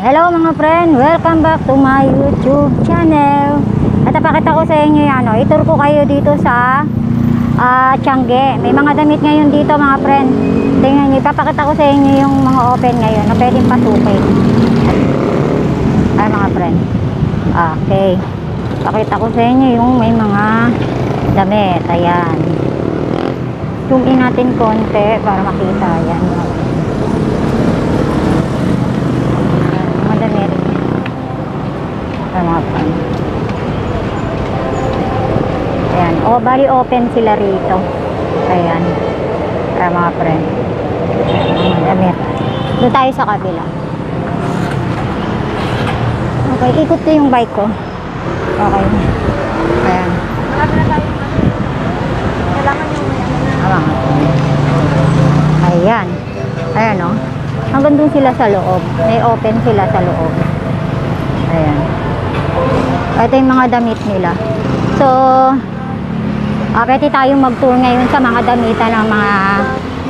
Hello mga friend, welcome back to my YouTube channel. At napakita ko sa inyo yan, itur ko kayo dito sa Tiangge. May mga damit ngayon dito mga friend. Tingnan nyo, ipapakita ko sa inyo yung mga open ngayon na pwedeng pasukin. Ay mga friend, okay, pakita ko sa inyo yung may mga damit. Ayan, zoom in natin konti para makita. Yan mga friend. Ayan, bali open sila rito. Ayan, para mga friend, mga damit. Doon tayo sa kabila. Okay, ikot ko yung bike ko. Okay, ayan. Ayan, ayan hanggang doon sila sa loob. May open sila sa loob. Ayan, ito yung mga damit nila. So pwede tayong mag-tour ngayon sa mga damitan ng mga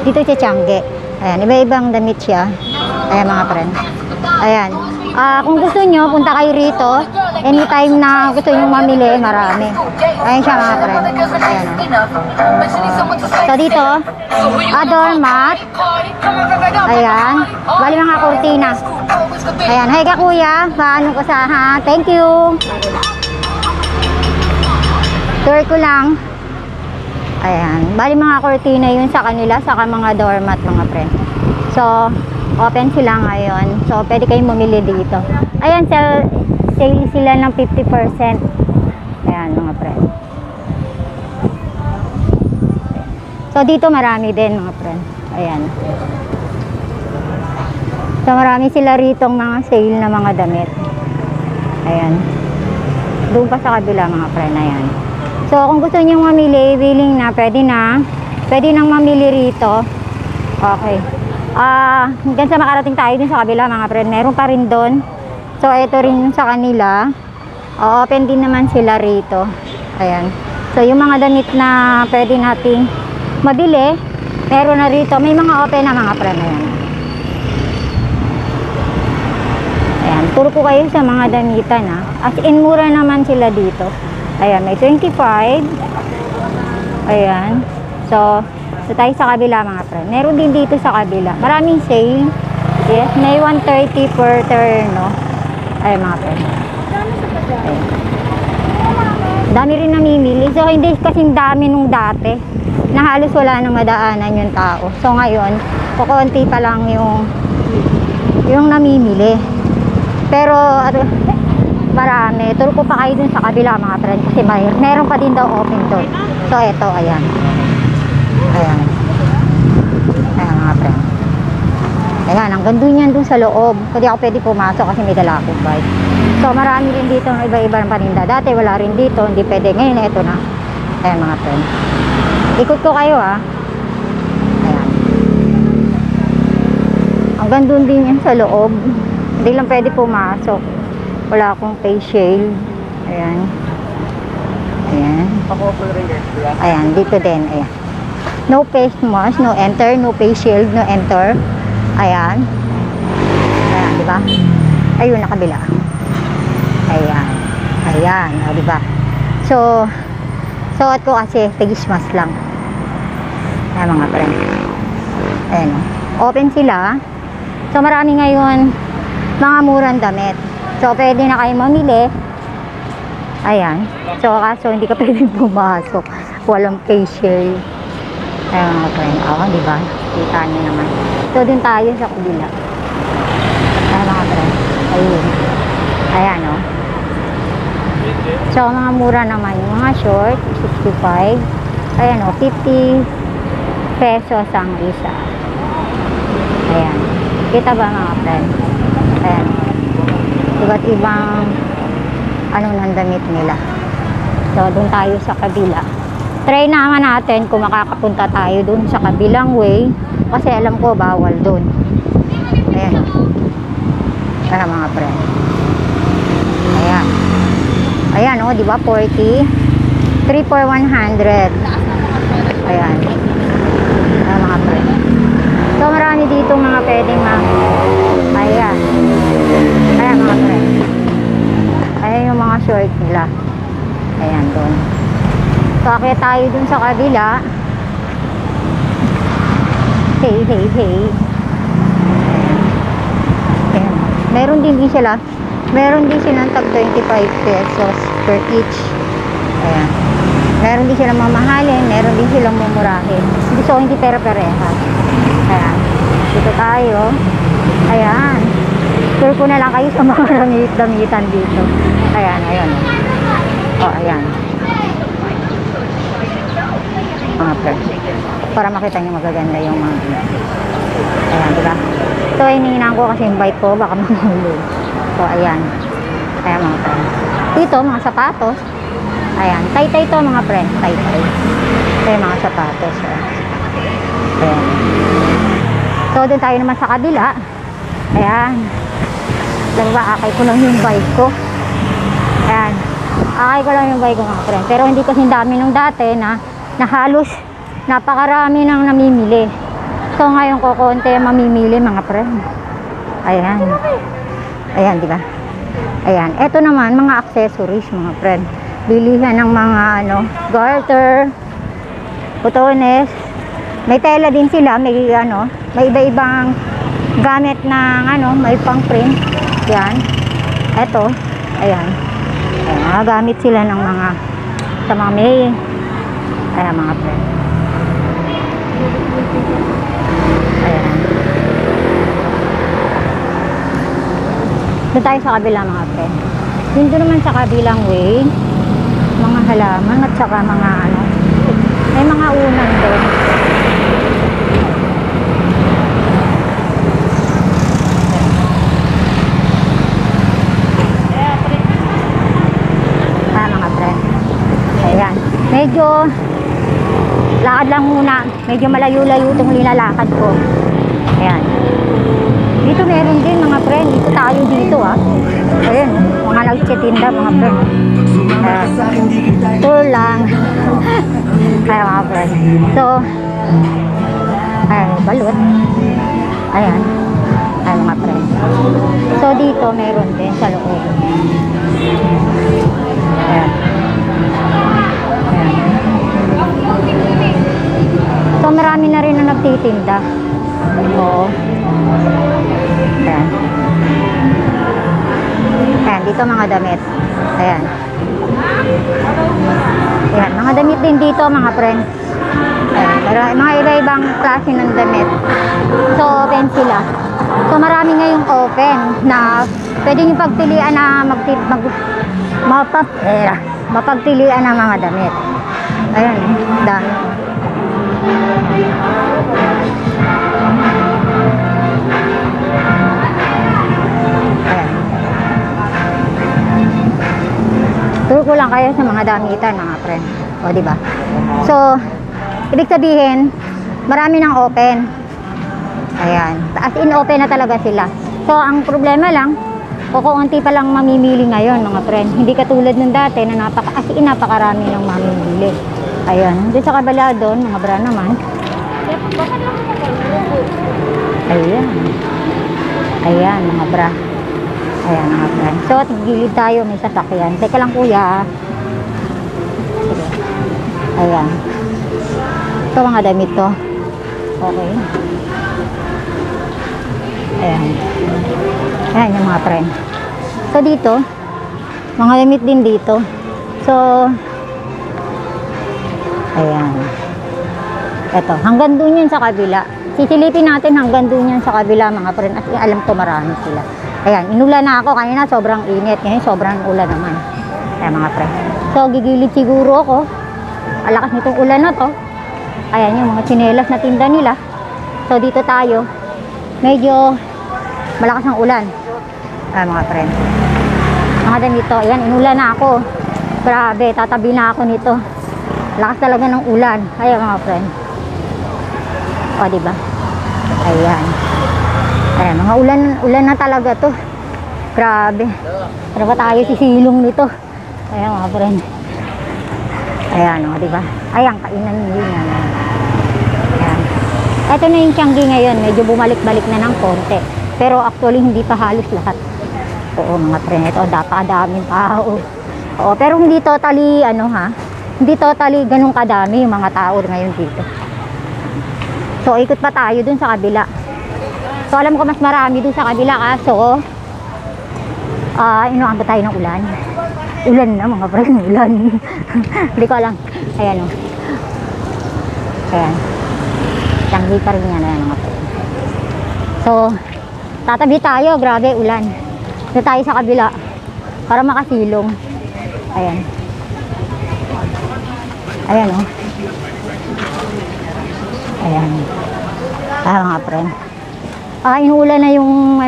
dito sa Tiangge. Ayan, iba-ibang damit siya. Ayan mga friend. Ayan, kung gusto nyo, punta kayo rito. Anytime na gusto nyo mamili, marami. Ayan siya mga friend. Ayan, so dito, doormat. Ayan, bali mga kurtina. Ayan, hey ka kuya, paano ko sa thank you. Tour ko lang. Ayan, bali mga kurtina yun sa kanila, saka mga doormat mga friend. So open sila ngayon, so pwede kayong mamili dito. Ayan, sale sila ng 50%. Ayan mga friend. So dito marami din mga friend. Ayan, so marami sila ritong mga sale na mga damit. Ayan, doon pa sa kabila mga friend. Ayan, so kung gusto niyo mamili, willing na, pwede nang mamili rito. Okay, hanggang sa makarating tayo din sa kabila mga friend, meron pa rin doon. So ito rin yung sa kanila, open din naman sila rito. Ayan, so yung mga damit na pwede nating mabili, meron na rito. May mga open na mga friend. Ayan, ayan, turo ko kayo sa mga damitan as in mura naman sila dito. Ayan, may 25. Ayan, so tayo sa kabila mga friend. Meron din dito sa kabila, maraming sale. Yes, may 130 per terno. Ayan mga friend. Ayan, dami rin namimili. So hindi kasing dami nung dati na halos wala nang madaanan yung tao. So ngayon, kukunti pa lang yung namimili. Pero marami. Turo ko pa kayo dun sa kabila mga friend, kasi meron pa din daw open doon. So eto, ayan. Ayan, ayan mga friend. Ayan, hanggang dun yan dun sa loob. Hindi ako pwede pumasok kasi may dala akong bike. So marami rin dito ng iba-iba ng paninda. Dati wala rin dito, hindi pwede. Ngayon eto na. Ayan mga friend, ikot ko kayo Ayan, hanggang dun din yan sa loob. Hindi lang pwede pumasok, wala akong face shield. Ayan, ayan, ayan, dito din. Ayan, no face mask, no enter. No face shield, no enter. Ayan, ayan, diba? Ayun, nakabila. Ayan, ayan, diba? So suot ko kasi face mask lang. Ayan mga friend. Ayan, open sila. So marami ngayon mga murang damit. So pwede na kayo mamili. Ayan, so kaso hindi ka pwedeng pumasok, walang face shield. Ayan mga friend, diba? Kita nyo naman. So dun tayo sa kabila. Ayan mga friend, ayun. Ayan so mga mura naman yung mga short, 65. Ayan 50 pesos ang isa. Ayan, kita ba mga friend? Ayan, iba't ibang ng damit nila. So dun tayo sa kabila. Try naman natin kung makakapunta tayo dun sa kabilang way, kasi alam ko bawal dun. Ayan, para mga friend. Ayan, ayan diba 40, 3 for 100. Ayan, mga friend. So marami dito mga pwedeng ayan, Ayan mga friend. Ayan yung mga short nila. Ayan doon. So akit tayo dun sa kabila. Hey. Ayan. Meron din sila. Meron din silang tag 25 pesos per each. Ayan. Meron din silang mamahalin. Meron din silang mumurahin. So hindi pera-pareha. Ayan. Dito tayo. Ayan. Share ko na lang kayo sa mga damitan dito. Ayan, ayan. Oh, ayan. Mga friends. Para makita nyo magaganda yung mga. Ayan, diba? So, hinihinaan ko kasi yung bike ko. Baka mahulog. So, ayan. Ayan, mga friends. Dito, mga sapatos. Ayan. Tay-tay to, mga friends. Tay-tay. Ito yung mga sapatos. Ayan. So, doon tayo naman sa kabila. Ayan. Diba, akay ko lang yung bike ko. Ayan. Akay ko lang yung bike ko, mga friend. Pero hindi kasi dami nung dati na halos napakarami nang namimili. So, ngayon ko konti mamimili, mga friend. Ayan. Ayan, diba? Ayan. Ito naman, mga accessories, mga friend. Bilihan ng mga, garter, putones. May tela din sila. May, may iba-ibang gamit ng, may pang print. Yan. Eto. Ayan. Ayan. Mga gamit sila ng mga sa mga may. Ayan, mga friend. Ayan. Doon tayo sa kabila, mga friend. Dito naman sa kabilang way, mga halaman at saka mga may mga unan doon. Medyo lakad lang muna. Medyo malayo-layo itong linalakad ko. Ayan. Dito meron din, mga friend. Dito tayo dito, Ayan. Mga nagtitinda, mga friend. Ayan. Tour lang. Ayan, mga friend. So, ayan, balot. Ayan. Ayan, mga friend. So, dito meron din sa loob. Ayan. So, marami na rin na nagtitinda. Oo. Ayan. Ayan, dito mga damit. Ayan. Ayan, mga damit din dito, mga friend. Ayan, pero mga iba-ibang klase ng damit. So, open sila. So, marami ngayong open na pwede nyo pagpilian na mapagpilian ng mga damit. Ayan, dami. Ayan. Tour ko lang kayo sa mga damitan, mga friend. O, diba? So, ibig sabihin, marami ng open. Ayan. As in, open na talaga sila. So, ang problema lang, kukunti pa lang mamimili ngayon, mga friend. Hindi katulad nung dati na napakarami ng mamimili. Ayan. Doon sa kabala doon, mga bra naman. Ayan. Ayan, mga bra. Ayan, mga friend. So, gilid tayo, may sasakyan. Teka lang, kuya. Sige. Ayan. Ito, mga damit to. Okay. Ayan. Ayan yung mga friend. So, dito, mga damit din dito. So, ayan. Ito, hanggang doon yun sa kabila. Sisilipin natin hanggang doon yan sa kabila, mga friend. At alam ko marami sila. Ayan, inulan na ako. Kanina sobrang init. Ngayon sobrang ulan naman. Ayan, mga friend. So, gigilid siguro ako. Alakas nitong ulan na to. Ayan, yung mga tsinelas na tinda nila. So, dito tayo. Medyo malakas ang ulan. Ayan, mga friend. Mga ganito. Ayan, inulan na ako. Grabe, tatabi na ako nito. Lakas talaga ng ulan. Ayan, mga friend. O, diba? Ayan. Ayan, mga ulan na talaga to. Grabe. Pero ba tayo sisilong nito? Ayan, mga friend. Ayan, o, diba? Ayan, kainan din yan. Ayan. Ito na yung Tiangge ngayon. Medyo bumalik-balik na ng konti. Pero actually, hindi pa halos lahat. Oo, mga friend. Ito, napakadaming tao. Oo, pero hindi totally, hindi totally ganun kadami yung mga tao ngayon dito. So, ikot pa tayo dun sa kabila. So, alam ko mas marami dun sa kabila, kaso, inuambo tayo ng ulan. Ulan na, mga friend, ulan. Hindi ko alam. Ayan, o. Ayan. Tanggi pa rin yan, ayan, mga friend. So, tatabi tayo, grabe, ulan. Dito tayo sa kabila, para makasilong. Ayan. Ayan, o. Ayan. Mga friend. Inuulan na yung,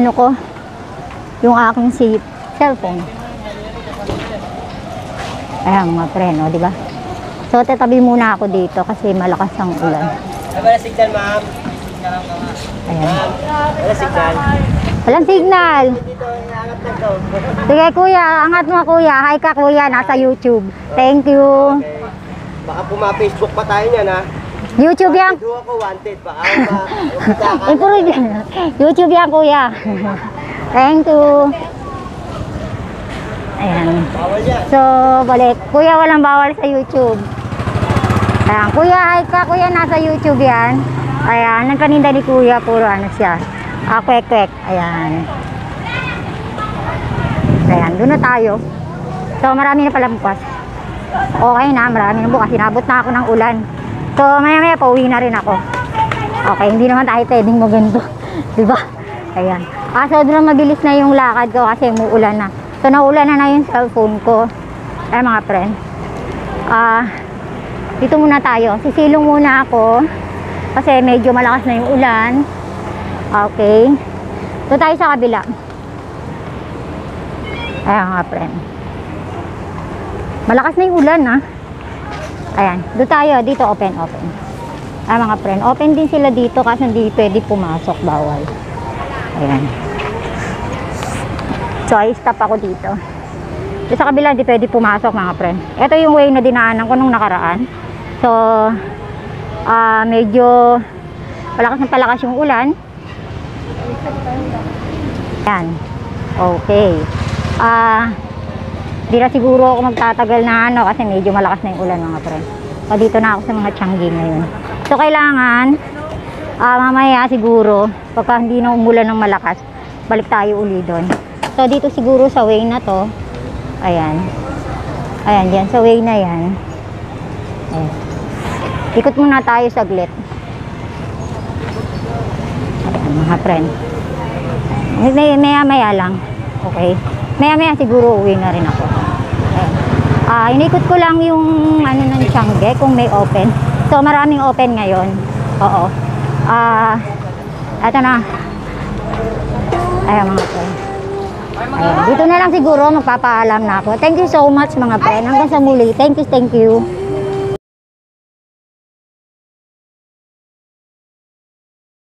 yung aking cellphone. Ayan, mga friend, o, diba? So, tatabi muna ako dito kasi malakas ang ulan. Wala signal, ma'am. Ayan. Wala signal. Walang signal. Dito, inaangat lang to. Sige, kuya. Angat mo, kuya. Hi ka, kuya. Nasa YouTube. Thank you. Okay. Baka puma-Facebook pa tayo niyan, ha? YouTube yan. Wanted ako, wanted. Baka YouTube yan, kuya. Thank you. Ayan. bawal yan. So, balik. Kuya, walang bawal sa YouTube. Ayan. Kuya, hi ka. Kuya, nasa YouTube yan. Ayan. Ang kaninda ni kuya, puro siya. Kwek-kwek. Ayan. Ayan. Doon na tayo. So, marami na pala bukas. Okay na. Marami na bukas. Sinabot na ako ng ulan. So, maya-maya pauwi na rin ako. Okay. Hindi naman tayo pwedeng maganto. Diba? Ayan. So, doon na mabilis na yung lakad ko kasi umuulan na. So, naulan na yung cellphone ko. Ay, mga friend. Dito muna tayo. Sisilong muna ako. Kasi medyo malakas na yung ulan. Okay. Dito tayo sa kabila. Ayan, mga friend. Malakas na yung ulan, ha. Ayan. Dito tayo. Dito, open. Ayan, mga friend. Open din sila dito kasi hindi pwede pumasok. Bawal. Ayan. So, I-stop ako dito. Dito sa kabila, hindi pwede pumasok, mga friend. Ito yung way na dinaanan ko nung nakaraan. So, medyo palakas yung ulan. Yan. Okay. Di na siguro ako magtatagal na kasi medyo malakas na yung ulan, mga friend. So, dito na ako sa mga Tiangge ngayon. So, kailangan mamaya siguro, pagka hindi na umulan ng malakas, balik tayo uli doon. So, dito siguro sa way na to. Ayan. Ayan, yan. Sa way na yan. Ayan. Ikot muna tayo saglit. Ayan, mga friend. Maya-maya lang. Okay. Maya-maya siguro uwi na rin ako. Ayan. Inikot ko lang yung ng Tiangge kung may open. So, maraming open ngayon. Oo. Ito na. Ayan, mga friend. Ayan, dito na lang siguro magpapaalam na ako. Thank you so much, mga friend. Hanggang sa muli. Thank you.